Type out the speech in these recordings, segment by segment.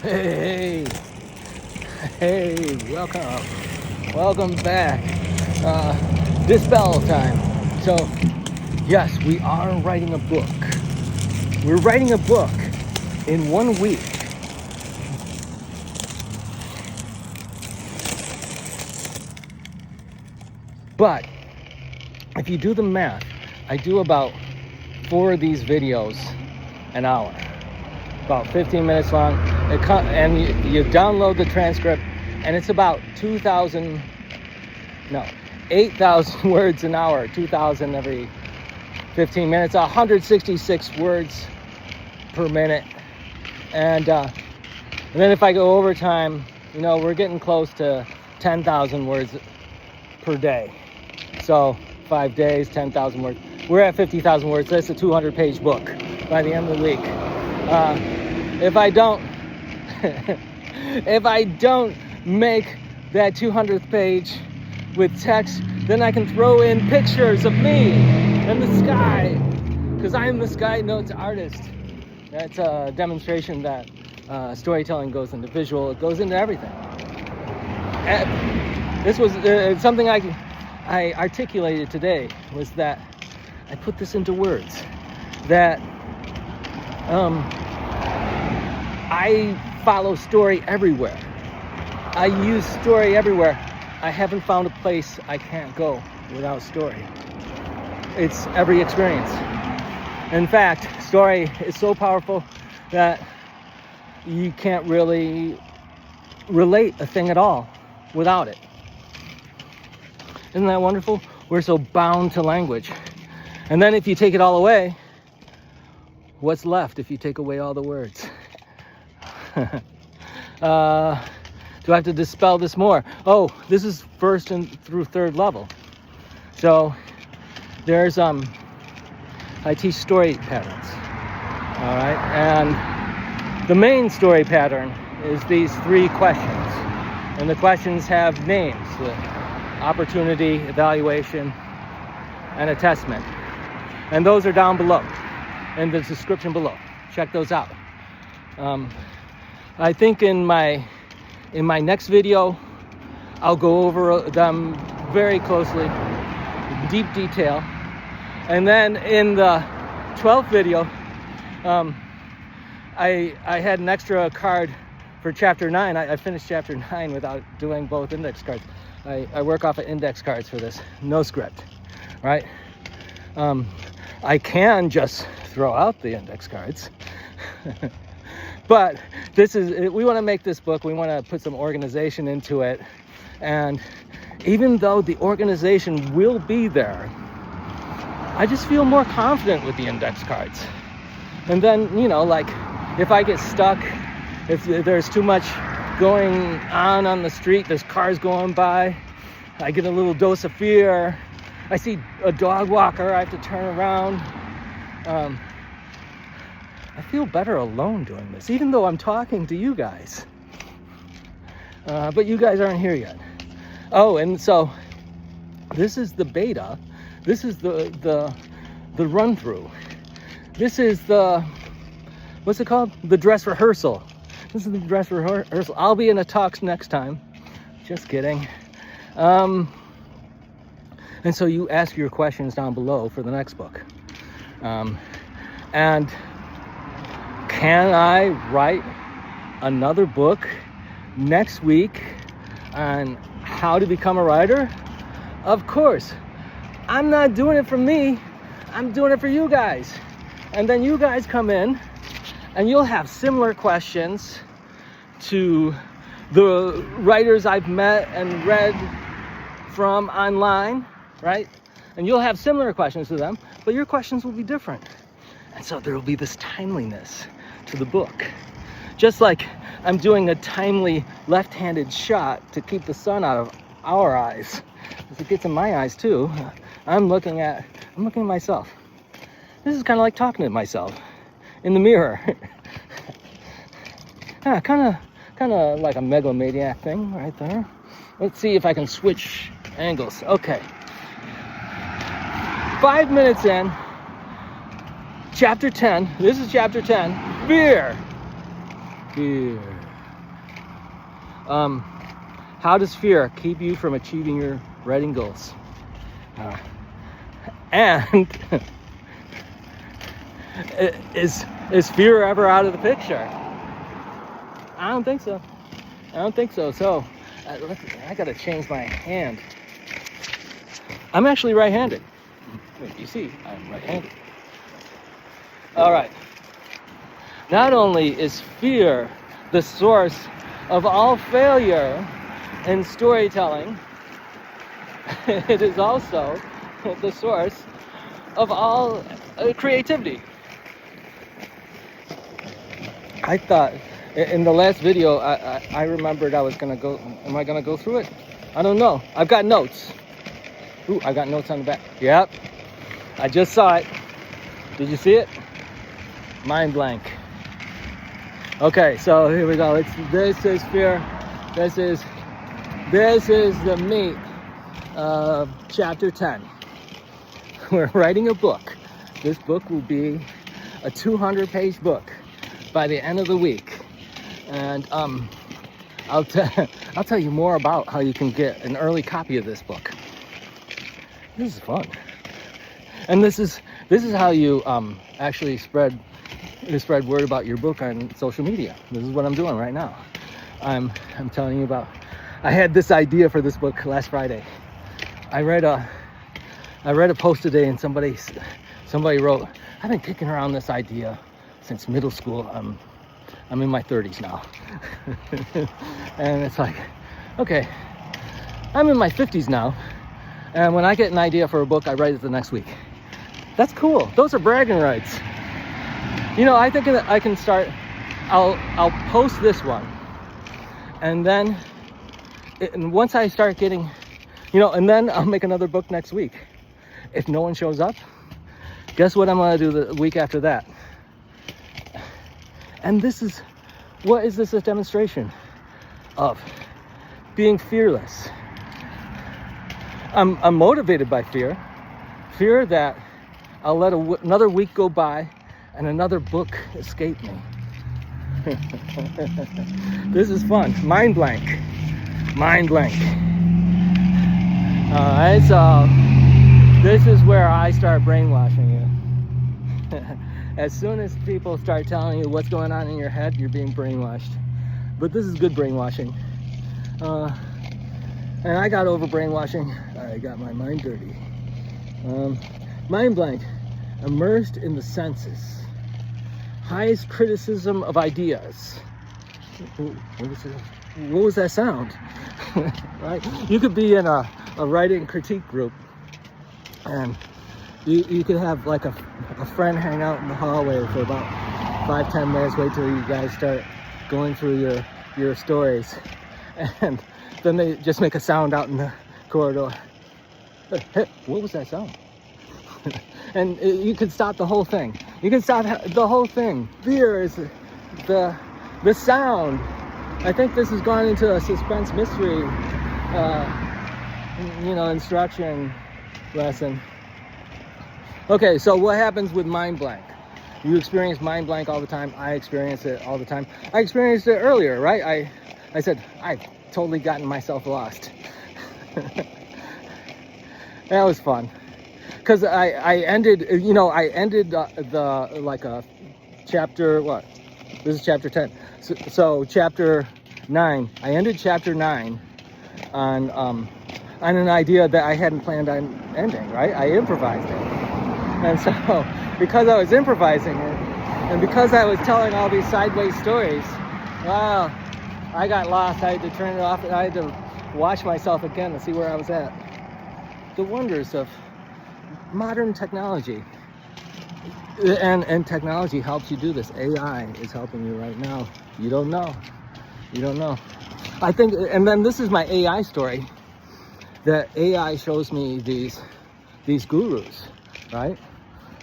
Hey, hey, welcome back. Dispel time. So, yes, we are writing a book. We're writing a book in 1 week. But if you do the math, I do about 4 of these videos an hour, about 15 minutes long. And you download the transcript, and it's about 8,000 words an hour, 2,000 every 15 minutes, 166 words per minute. And then if I go overtime, we're getting close to 10,000 words per day. So 5 days, 10,000 words. We're at 50,000 words. That's a 200-page book by the end of the week. If I don't make that 200th page with text, then I can throw in pictures of me and the sky, because I am the sky notes artist. That's a demonstration that storytelling goes into visual. It goes into everything. This was something I articulated today, was that I put this into words, that I follow story everywhere. I use story everywhere. I haven't found a place I can't go without story. It's every experience. In fact, story is so powerful that you can't really relate a thing at all without it. Isn't that wonderful? We're so bound to language. And then if you take it all away, what's left if you take away all the words? Do I have to dispel this more? Oh, this is first and through third level. So there's I teach story patterns. All right, and the main story pattern is these 3 questions, and the questions have names: the opportunity, evaluation, and attestment. And those are down below in the description below. Check those out. I think in my next video, I'll go over them very closely, deep detail. And then in the 12th video, I had an extra card for chapter 9. I finished chapter 9 without doing both index cards. I work off of index cards for this, no script, right? I can just throw out the index cards. But we want to make this book, we want to put some organization into it. And even though the organization will be there, I just feel more confident with the index cards. And then, if I get stuck, if there's too much going on the street, there's cars going by, I get a little dose of fear. I see a dog walker, I have to turn around. I feel better alone doing this, even though I'm talking to you guys. But you guys aren't here yet. Oh, and so this is the beta. This is the run through. This is what's it called? The dress rehearsal. This is the dress rehearsal. I'll be in a talks next time. Just kidding. And so you ask your questions down below for the next book. And can I write another book next week on how to become a writer? Of course. I'm not doing it for me. I'm doing it for you guys. And then you guys come in and you'll have similar questions to the writers I've met and read from online, right? And you'll have similar questions to them, but your questions will be different. And so there will be this timeliness to the book. Just like I'm doing a timely left-handed shot to keep the sun out of our eyes. As it gets in my eyes too, I'm looking at myself. This is kind of like talking to myself in the mirror. Kind of like a megalomaniac thing right there. Let's see if I can switch angles. Okay. 5 minutes in, chapter 10. This is chapter 10. Fear. How does fear keep you from achieving your writing goals? And is fear ever out of the picture? I don't think so. So I gotta change my hand. I'm actually right-handed. You see, I'm right-handed. All right. Not only is fear the source of all failure in storytelling, it is also the source of all creativity. I thought in the last video, I remembered I was gonna go. Am I gonna go through it? I don't know. I've got notes. Ooh, I got notes on the back. Yep. I just saw it. Did you see it? Mind blank. Okay, so here we go. This is fear. This is the meat of chapter 10. We're writing a book. This book will be a 200-page book by the end of the week. And I'll tell you more about how you can get an early copy of this book. This is fun. And this is how you actually spread word about your book on social media. This is what I'm doing right now. I'm telling you about. I had this idea for this book last Friday. I read a post today, and somebody wrote, "I've been kicking around this idea since middle school. I'm in my 30s now." And it's like, okay, I'm in my 50s now, and when I get an idea for a book, I write it the next week. That's cool. Those are bragging rights. You know, I think that I can start. I'll post this one, and then once I start getting, and then I'll make another book next week. If no one shows up, guess what I'm gonna do the week after that? And what is this a demonstration of? Being fearless. I'm motivated by fear that I'll let another week go by and another book escape me. This is fun. Mind blank. All right, so this is where I start brainwashing you. As soon as people start telling you what's going on in your head, you're being brainwashed. But this is good brainwashing. And I got over brainwashing. I got my mind dirty. Mind blank. Immersed in the senses. Highest criticism of ideas. What was that sound? Right? You could be in a writing critique group, and you could have like a friend hang out in the hallway for about 5-10 minutes, wait till you guys start going through your stories, and then they just make a sound out in the corridor. Hey, what was that sound? And you could stop the whole thing. You can stop the whole thing. Fear is the sound. I think this has gone into a suspense mystery instruction lesson. Okay, so what happens with mind blank? You experience mind blank all the time. I experience it all the time. I experienced it earlier, right? I said, I've totally gotten myself lost. That was fun. Because I ended the chapter, what? This is chapter 10. So chapter 9. I ended chapter 9 on an idea that I hadn't planned on ending, right? I improvised it. And so because I was improvising it, and because I was telling all these sideways stories, wow, I got lost. I had to turn it off, and I had to watch myself again to see where I was at. The wonders of modern technology. And technology helps you do this. AI is helping you right now. You don't know. I think, and then this is my AI story. That AI shows me these gurus, right?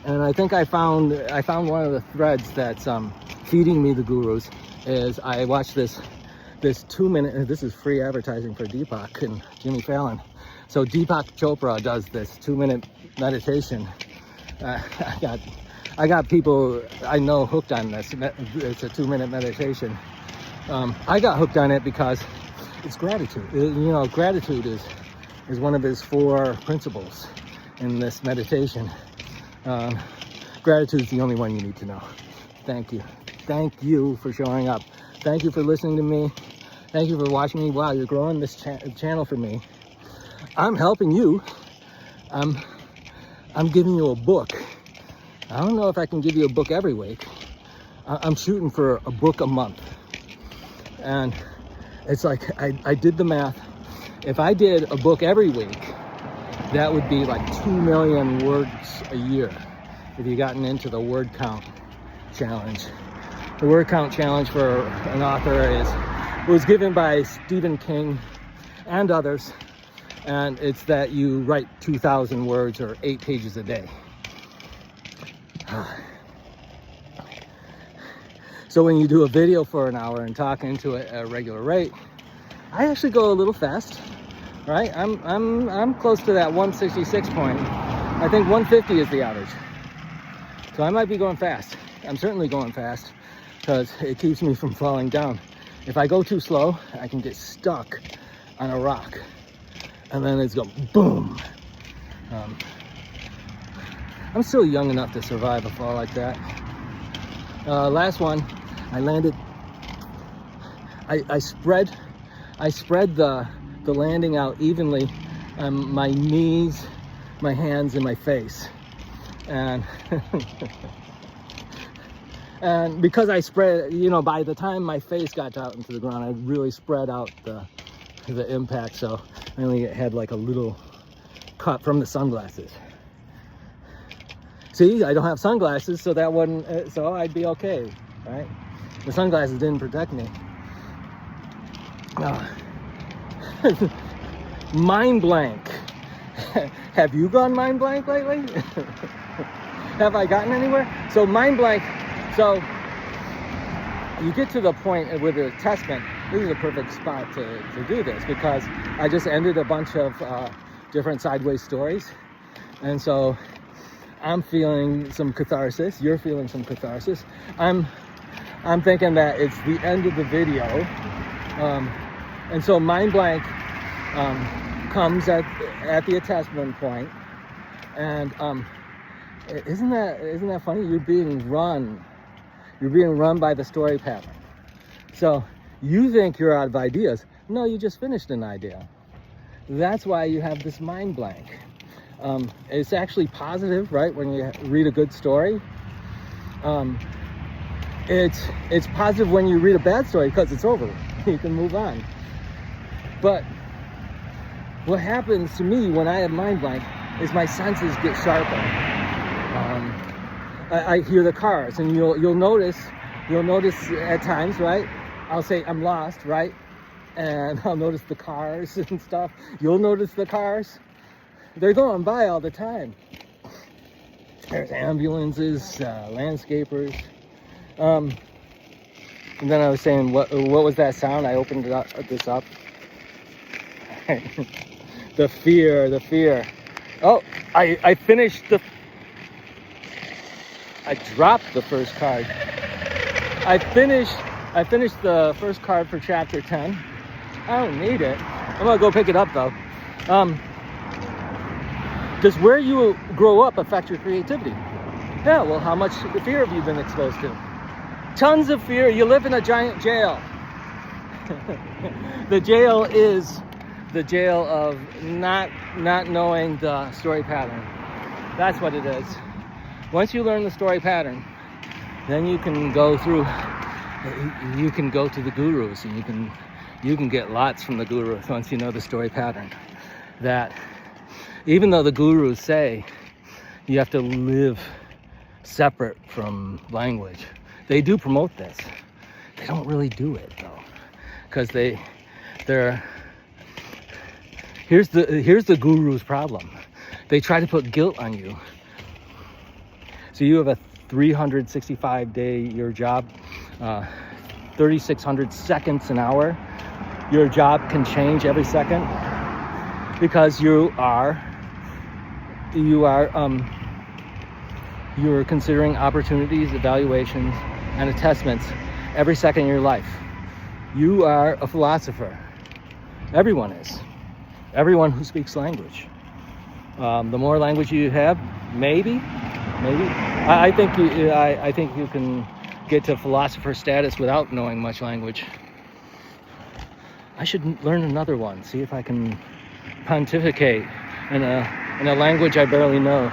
And I think I found one of the threads that's feeding me the gurus is I watched this 2-minute. This is free advertising for Deepak and Jimmy Fallon. So Deepak Chopra does this 2-minute meditation. I got people I know hooked on this. It's a 2-minute meditation. I got hooked on it because it's gratitude. Gratitude is one of his 4 principles in this meditation. Gratitude is the only one you need to know. Thank you. Thank you for showing up. Thank you for listening to me. Thank you for watching me. Wow, you're growing this channel for me. I'm helping you. I'm giving you a book. I don't know if I can give you a book every week. I'm shooting for a book a month. And it's like, I did the math. If I did a book every week, that would be like 2 million words a year if you gotten into the word count challenge. The word count challenge for an author was given by Stephen King and others, and it's that you write 2,000 words or 8 pages a day. So when you do a video for an hour and talk into it at a regular rate, I actually go a little fast, right? I'm close to that 166 point. I think 150 is the average. So I might be going fast. I'm certainly going fast because it keeps me from falling down. If I go too slow, I can get stuck on a rock and then it's going boom. I'm still young enough to survive a fall like that. Last one, I landed, I spread the landing out evenly on my knees, my hands, and my face. And and because I spread, by the time my face got out into the ground, I really spread out the impact, so I only had like a little cut from the sunglasses. See, I don't have sunglasses, so that wouldn't, so I'd be okay, right? The sunglasses didn't protect me. Mind blank. Have you gone mind blank lately? Have I gotten anywhere? So mind blank, so you get to the point with the testament. This is a perfect spot to do this because I just ended a bunch of different sideways stories. And so I'm feeling some catharsis. You're feeling some catharsis. I'm thinking that it's the end of the video. And so mind blank comes at the attachment point. And isn't that funny? You're being run by the story pattern. So you think you're out of ideas. No, you just finished an idea. That's why you have this mind blank. It's actually positive, right? When you read a good story. It's positive when you read a bad story because it's over. You can move on. But what happens to me when I have mind blank is my senses get sharpened. I hear the cars, and you'll notice at times, right? I'll say I'm lost, right? And I'll notice the cars and stuff. You'll notice the cars. They're going by all the time. There's ambulances, landscapers. And then I was saying, what was that sound? I opened this up. The fear. Oh, I finished I dropped the first card. I finished the first card for chapter 10. I don't need it. I'm gonna go pick it up though. Does where you grow up affect your creativity? Yeah, well, how much fear have you been exposed to? Tons of fear. You live in a giant jail. The jail is the jail of not knowing the story pattern. That's what it is. Once you learn the story pattern, then you can go to the gurus, and you can get lots from the gurus once you know the story pattern. That even though the gurus say you have to live separate from language, they do promote this. They don't really do it though, because they're here's the guru's problem. They try to put guilt on you. So you have a 365-day-year job, 3,600 seconds an hour. Your job can change every second because you're considering opportunities, evaluations, and assessments every second of your life. You are a philosopher. Everyone is. Everyone who speaks language. The more language you have, maybe. I think you can get to philosopher status without knowing much language. I should learn another one. See if I can pontificate in a language I barely know.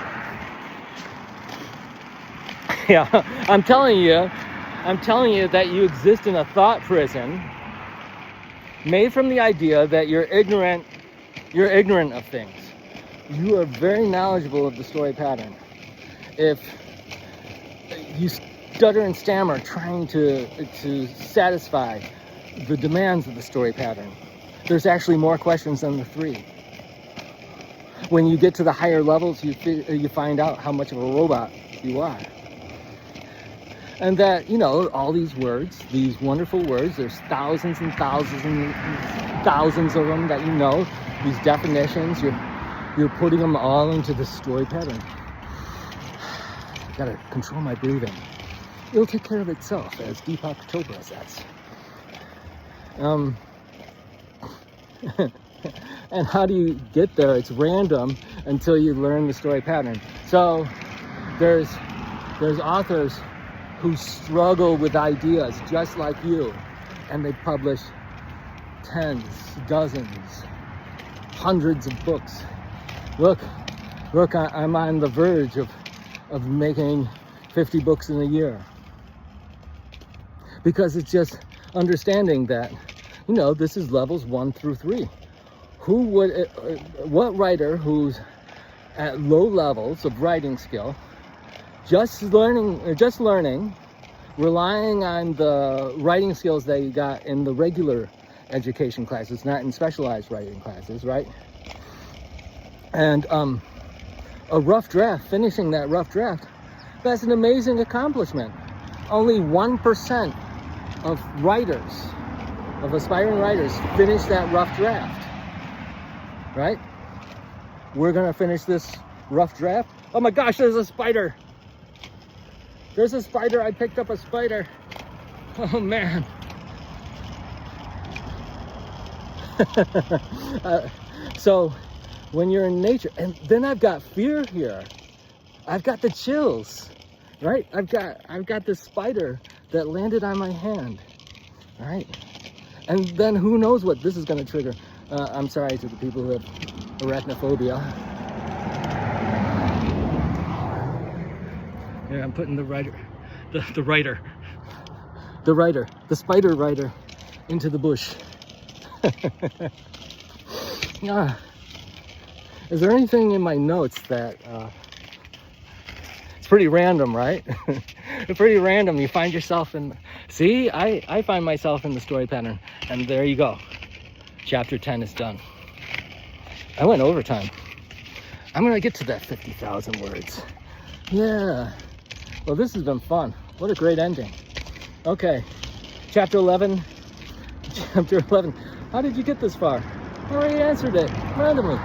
Yeah, I'm telling you that you exist in a thought prison made from the idea that you're ignorant of things. You are very knowledgeable of the story pattern. If you stutter and stammer trying to satisfy the demands of the story pattern, there's actually more questions than the 3. When you get to the higher levels, you find out how much of a robot you are. And that, all these words, these wonderful words, there's thousands and thousands and thousands of them that these definitions, you're putting them all into the story pattern. I gotta control my breathing. It'll take care of itself, as Deepak Chopra says. And how do you get there? It's random until you learn the story pattern. So there's authors who struggle with ideas just like you, and they publish tens, dozens, hundreds of books. Look, I'm on the verge of making 50 books in a year. Because it's just understanding that, this is levels 1 through 3. What writer who's at low levels of writing skill, just learning, relying on the writing skills that you got in the regular education classes, not in specialized writing classes, right? And a rough draft, finishing that rough draft, that's an amazing accomplishment. Only 1% of aspiring writers finish that rough draft, right? We're gonna finish this rough draft. Oh my gosh, there's a spider. There's a spider. I picked up a spider. Oh man. So when you're in nature, and then I've got fear here. I've got the chills, right? I've got this spider that landed on my hand, right? And then who knows what this is going to trigger. I'm sorry to the people who have arachnophobia. Here, I'm putting the spider rider into the bush. Yeah. Is there anything in my notes that it's pretty random, right? It's pretty random. You find yourself in, see, I find myself in the story pattern, and there you go. Chapter 10 is done. I went overtime. I'm gonna get to that 50,000 words. Yeah. Well, this has been fun. What a great ending. Okay, chapter 11. How did you get this far? I already answered it randomly.